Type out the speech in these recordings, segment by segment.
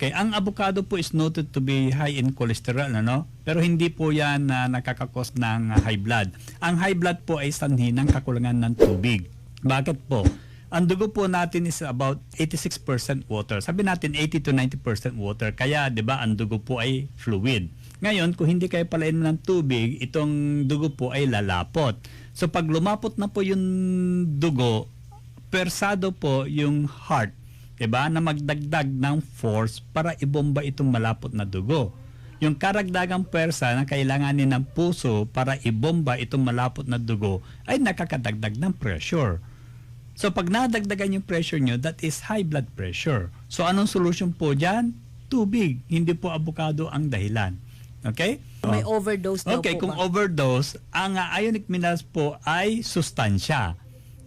Okay, ang avocado po is noted to be high in cholesterol, ano? Pero hindi po yan na nakakakos ng high blood. Ang high blood po ay sanhi ng kakulangan ng tubig. Bakit po? Ang dugo po natin is about 86% water. Sabi natin 80 to 90% water. Kaya, 'di ba, ang dugo po ay fluid. Ngayon, kung hindi kayo palainom ng tubig, itong dugo po ay lalapot. So pag lumapot na po yung dugo, persado po yung heart, 'di ba, na magdagdag ng force para ibomba itong malapot na dugo. Yung karagdagang pwersa na kailanganin ng puso para ibomba itong malapot na dugo ay nakakadagdag ng pressure. So pag nadagdagan yung pressure nyo, that is high blood pressure. So anong solution po dyan? Tubig. Hindi po avocado ang dahilan. Okay? May overdose daw Okay, po kung ba? overdose, ang ionic minerals po ay sustansya.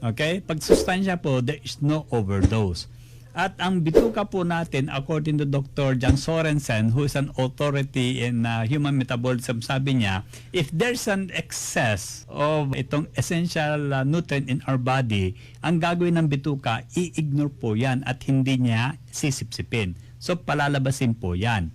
Okay? Pag sustansya po, there is no overdose. At ang bituka po natin, according to Dr. Jan Sorensen, who is an authority in human metabolism, sabi niya, if there's an excess of itong essential nutrient in our body, ang gagawin ng bituka, i-ignore po yan at hindi niya sisipsipin. So, palalabasin po yan.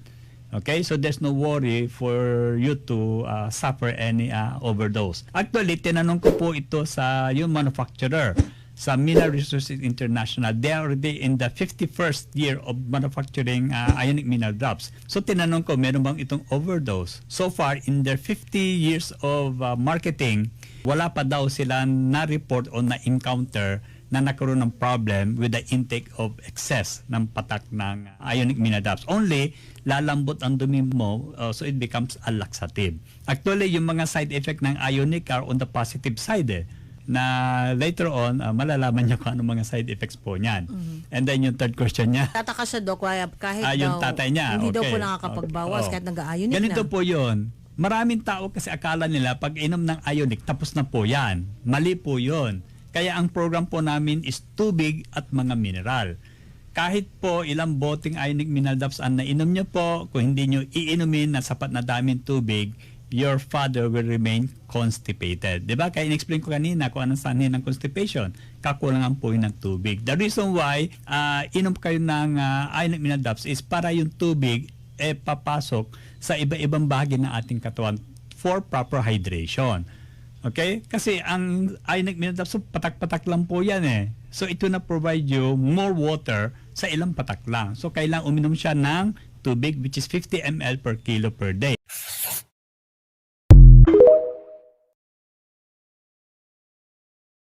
Okay, so there's no worry for you to suffer any overdose. Actually, tinanong ko po ito sa yung manufacturer, sa Mineral Resources International. They are already in the 51st year of manufacturing ionic mineral drops. So tinanong ko, meron bang itong overdose? So far, in their 50 years of marketing, wala pa daw sila na-report o na-encounter na nagkaroon ng problem with the intake of excess ng patak ng ionic mineral drops. Only, lalambot ang dumi mo, so it becomes a laxative. Actually, yung mga side effect ng ionic are on the positive side na later on, malalaman niyo kung ano mga side effects po niyan. And then yung third question niya. Tataka siya, Dok, kahit yung daw, tatay niya. hindi daw Okay. po nakakapagbawas Okay. kahit nag-ionic Ganito na. po yun. Maraming tao kasi akala nila pag inom ng ionic, tapos na po yan. Mali po yun. Kaya ang program po namin is tubig at mga mineral. Kahit po ilang boteng ionic mineral drops ang nainom nyo po, kung hindi nyo iinumin na sapat na daming tubig, your father will remain constipated. Diba? Kaya in-explain ko kanina kung anong sanhin ng constipation. Kakulangan po yun ng tubig. The reason why inom kayo ng ionic mineral drops is para yung tubig papasok sa iba-ibang bahagi ng ating katawan for proper hydration. Okay? Kasi ang ionic mineral drops, patak-patak lang po yan eh. So ito na provide you more water sa ilang patak lang. So kailangan uminom siya ng tubig which is 50 ml per kilo per day.